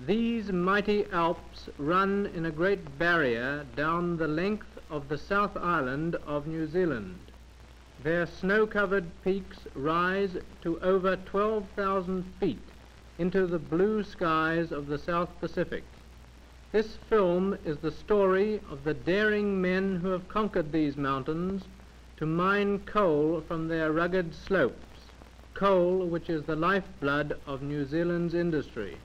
These mighty Alps run in a great barrier down the length of the South Island of New Zealand. Their snow-covered peaks rise to over 12,000 feet into the blue skies of the South Pacific. This film is the story of the daring men who have conquered these mountains to mine coal from their rugged slopes, coal which is the lifeblood of New Zealand's industry.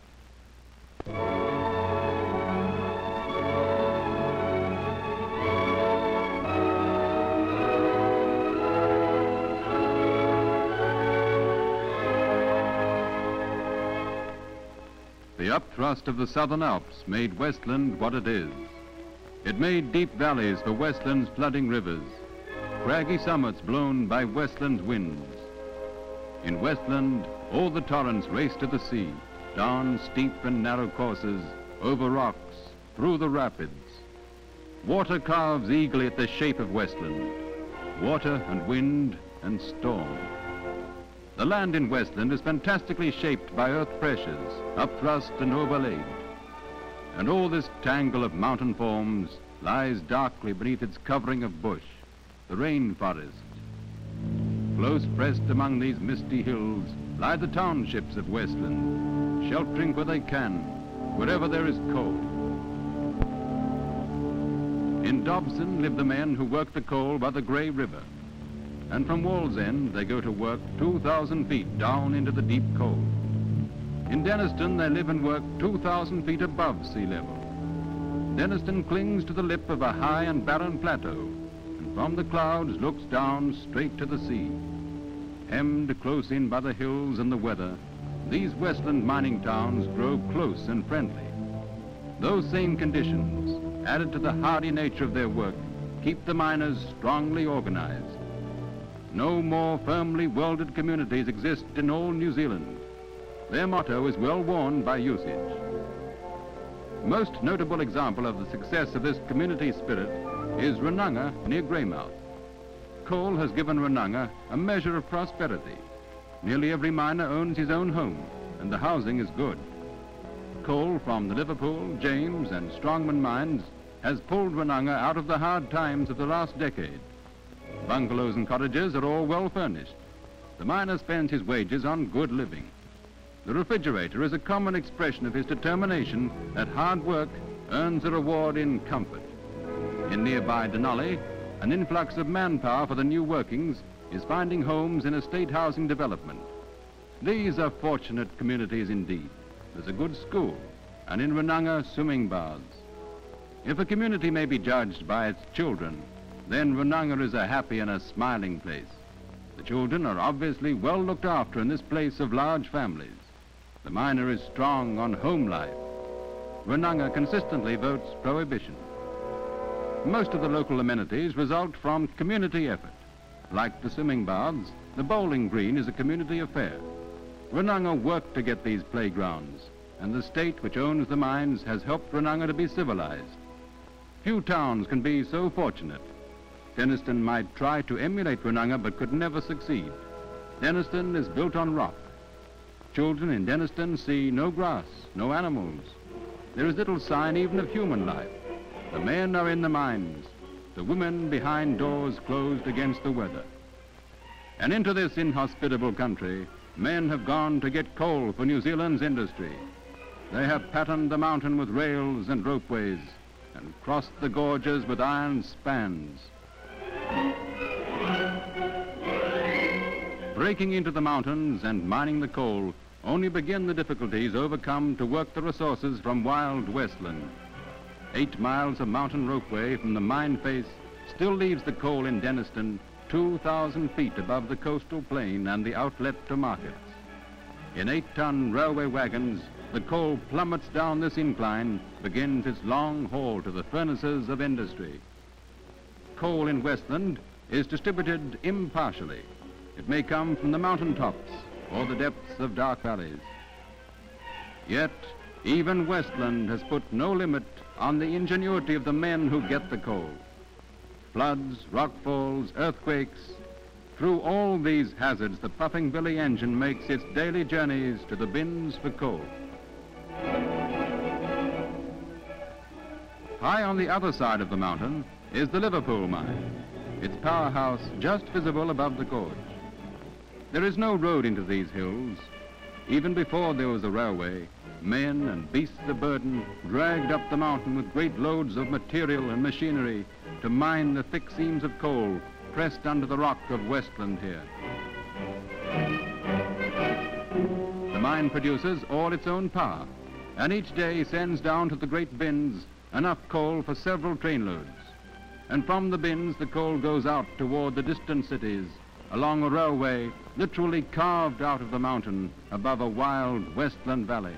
The upthrust of the Southern Alps made Westland what it is. It made deep valleys for Westland's flooding rivers, craggy summits blown by Westland's winds. In Westland, all the torrents race to the sea, down steep and narrow courses, over rocks, through the rapids. Water carves eagerly at the shape of Westland, water and wind and storm. The land in Westland is fantastically shaped by earth pressures, upthrust and overlaid. And all this tangle of mountain forms lies darkly beneath its covering of bush, the rainforest. Close pressed among these misty hills lie the townships of Westland, sheltering where they can, wherever there is coal. In Dobson live the men who work the coal by the Grey River, and from Wallsend they go to work 2,000 feet down into the deep coal. In Denniston they live and work 2,000 feet above sea level. Denniston clings to the lip of a high and barren plateau, and from the clouds looks down straight to the sea. Hemmed close in by the hills and the weather, these Westland mining towns grow close and friendly. Those same conditions, added to the hardy nature of their work, keep the miners strongly organized. No more firmly welded communities exist in all New Zealand. Their motto is well worn by usage. Most notable example of the success of this community spirit is Runanga near Greymouth. Coal has given Runanga a measure of prosperity. Nearly every miner owns his own home, and the housing is good. Coal from the Liverpool, James, and Strongman mines has pulled Runanga out of the hard times of the last decade. Bungalows and cottages are all well furnished. The miner spends his wages on good living. The refrigerator is a common expression of his determination that hard work earns a reward in comfort. In nearby Denali, an influx of manpower for the new workings is finding homes in a state housing development. These are fortunate communities indeed. There's a good school, and in Runanga, swimming baths. If a community may be judged by its children, then Runanga is a happy and a smiling place. The children are obviously well looked after in this place of large families. The miner is strong on home life. Runanga consistently votes prohibition. Most of the local amenities result from community effort. Like the swimming baths, the bowling green is a community affair. Runanga worked to get these playgrounds, and the state which owns the mines has helped Runanga to be civilized. Few towns can be so fortunate. Denniston might try to emulate Runanga but could never succeed. Denniston is built on rock. Children in Denniston see no grass, no animals. There is little sign even of human life. The men are in the mines, the women behind doors closed against the weather. And into this inhospitable country, men have gone to get coal for New Zealand's industry. They have patterned the mountain with rails and ropeways and crossed the gorges with iron spans. Breaking into the mountains and mining the coal only begin the difficulties overcome to work the resources from wild Westland. 8 miles of mountain ropeway from the mine face still leaves the coal in Denniston 2,000 feet above the coastal plain and the outlet to markets. In 8-ton railway wagons, the coal plummets down this incline, begins its long haul to the furnaces of industry. Coal in Westland is distributed impartially. It may come from the mountain tops or the depths of dark valleys. Yet, even Westland has put no limit on the ingenuity of the men who get the coal. Floods, rockfalls, earthquakes, through all these hazards, the puffing billy engine makes its daily journeys to the bins for coal. High on the other side of the mountain is the Liverpool mine, its powerhouse just visible above the gorge. There is no road into these hills. Even before there was a railway, men and beasts of burden dragged up the mountain with great loads of material and machinery to mine the thick seams of coal pressed under the rock of Westland here. The mine produces all its own power, and each day sends down to the great bins enough coal for several trainloads. And from the bins, the coal goes out toward the distant cities along a railway literally carved out of the mountain above a wild Westland valley.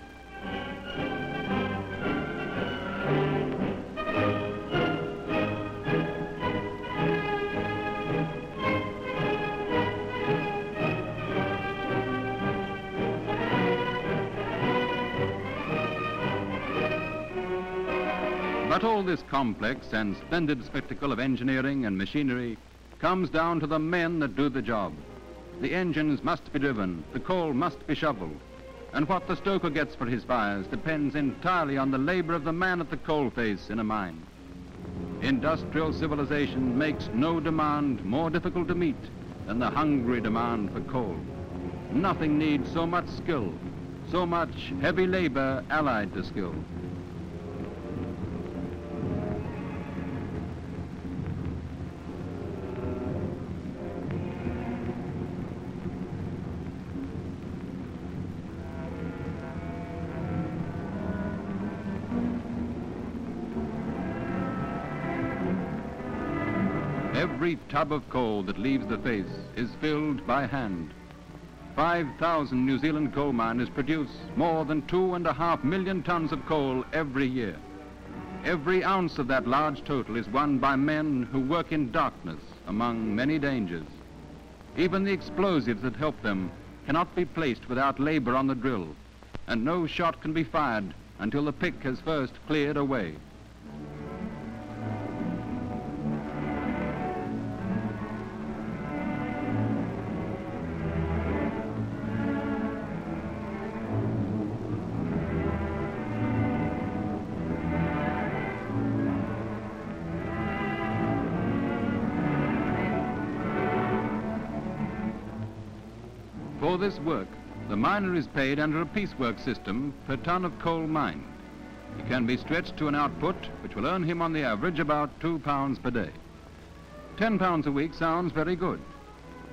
But all this complex and splendid spectacle of engineering and machinery comes down to the men that do the job. The engines must be driven, the coal must be shoveled, and what the stoker gets for his fires depends entirely on the labor of the man at the coal face in a mine. Industrial civilization makes no demand more difficult to meet than the hungry demand for coal. Nothing needs so much skill, so much heavy labor allied to skill. Every tub of coal that leaves the face is filled by hand. 5,000 New Zealand coal miners produce more than 2.5 million tons of coal every year. Every ounce of that large total is won by men who work in darkness among many dangers. Even the explosives that help them cannot be placed without labor on the drill, and no shot can be fired until the pick has first cleared away. For this work, the miner is paid under a piecework system per ton of coal mined. He can be stretched to an output which will earn him on the average about £2 per day. £10 a week sounds very good,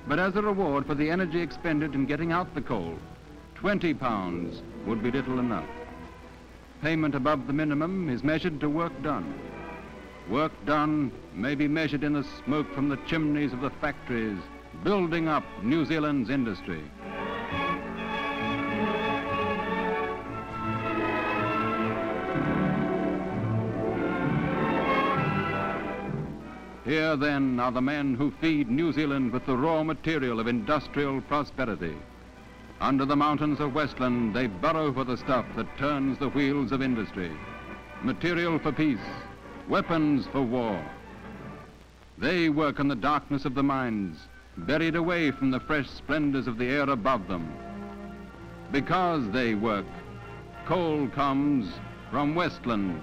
but as a reward for the energy expended in getting out the coal, £20 would be little enough. Payment above the minimum is measured to work done. Work done may be measured in the smoke from the chimneys of the factories building up New Zealand's industry. Here, then, are the men who feed New Zealand with the raw material of industrial prosperity. Under the mountains of Westland, they burrow for the stuff that turns the wheels of industry. Material for peace, weapons for war. They work in the darkness of the mines, buried away from the fresh splendors of the air above them. Because they work, coal comes from Westland.